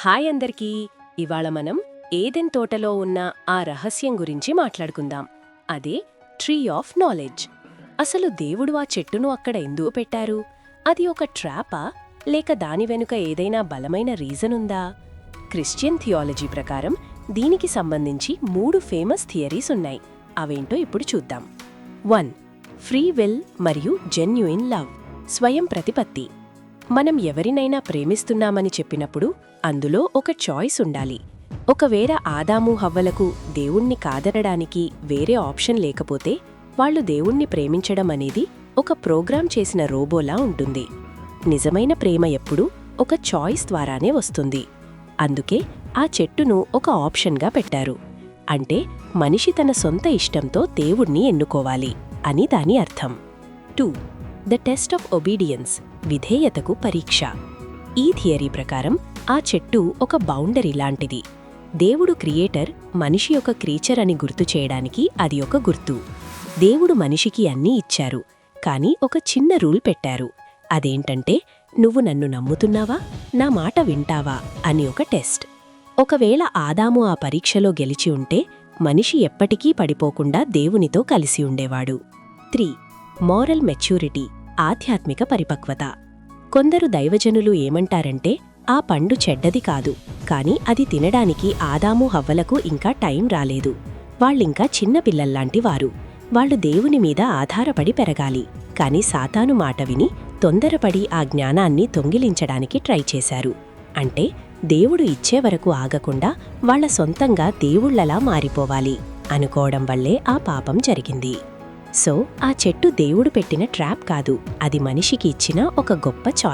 Hi అందరికీ. ఇవాళ మనం ఏదెన్ తోటలో ఉన్న ఆ రహస్యం గురించి మాట్లాడుకుందాం. అదే ట్రీ ఆఫ్ నాలెడ్జ్. అసలు దేవుడు ఆ చెట్టును అక్కడ ఎందుకు పెట్టారు? అది ఒక ట్రాపా, లేక దాని వెనుక ఏదైనా బలమైన రీజన్ ఉందా? క్రిస్టియన్ థియాలజీ ప్రకారం దీనికి సంబంధించి 3 ఫేమస్ థియరీస్ ఉన్నాయి. అవేంటో ఇప్పుడు చూద్దాం. 1. ఫ్రీ విల్ మరియు జెన్యుయిన్ లవ్, స్వయం ప్రతిపత్తి. మనం ఎవరినైనా ప్రేమిస్తున్నామని చెప్పినప్పుడు అందులో ఒక చాయిస్ ఉండాలి. ఒకవేళ ఆదాము హవ్వలకు దేవుణ్ణి కాదనడానికి వేరే ఆప్షన్ లేకపోతే వాళ్ళు దేవుణ్ణి ప్రేమించడం అనేది ఒక ప్రోగ్రామ్ చేసిన రోబోలా ఉంటుంది. నిజమైన ప్రేమ ఎప్పుడూ ఒక చాయిస్ ద్వారానే వస్తుంది. అందుకే ఆ చెట్టును ఒక ఆప్షన్గా పెట్టారు. అంటే మనిషి తన సొంత ఇష్టంతో దేవుణ్ణి ఎన్నుకోవాలి అని దాని అర్థం. 2. ద టెస్ట్ ఆఫ్ ఒబీడియన్స్, విధేయతకు పరీక్ష. ఈ థియరీ ప్రకారం ఆ చెట్టు ఒక బౌండరీ లాంటిది. దేవుడు క్రియేటర్, మనిషి ఒక క్రీచర్ అని గుర్తు చేయడానికి అది ఒక గుర్తు. దేవుడు మనిషికి అన్నీ ఇచ్చారు, కానీ ఒక చిన్న రూల్ పెట్టారు. అదేంటంటే, నువ్వు నన్ను నమ్ముతున్నావా, నా మాట వింటావా అని ఒక టెస్ట్. ఒకవేళ ఆదాము ఆ పరీక్షలో గెలిచి ఉంటే మనిషి ఎప్పటికీ పడిపోకుండా దేవునితో కలిసి ఉండేవాడు. 3. మోరల్ మెచ్యూరిటీ, ఆధ్యాత్మిక పరిపక్వత. కొందరు దైవజనులు ఏమంటారంటే, ఆ పండు చెడ్డది కాదు, కాని అది తినడానికి ఆదాము హవ్వలకు ఇంకా టైం రాలేదు. వాళ్ళింకా చిన్నపిల్లల్లాంటి వారు. వాళ్ళు దేవుని మీద ఆధారపడి పెరగాలి. కాని సాతాను మాట విని తొందరపడి ఆ జ్ఞానాన్ని దొంగిలించడానికి ట్రై చేశారు. అంటే దేవుడు ఇచ్చే వరకు ఆగకుండా వాళ్ళ సొంతంగా దేవుళ్లలా మారిపోవాలి అనుకోవడం వల్లే ఆ పాపం జరిగింది. సో ఆ చెట్టు దేవుడు పెట్టిన ట్రాప్ కాదు, అది మనిషికి ఇచ్చిన ఒక గొప్ప చాయిస్.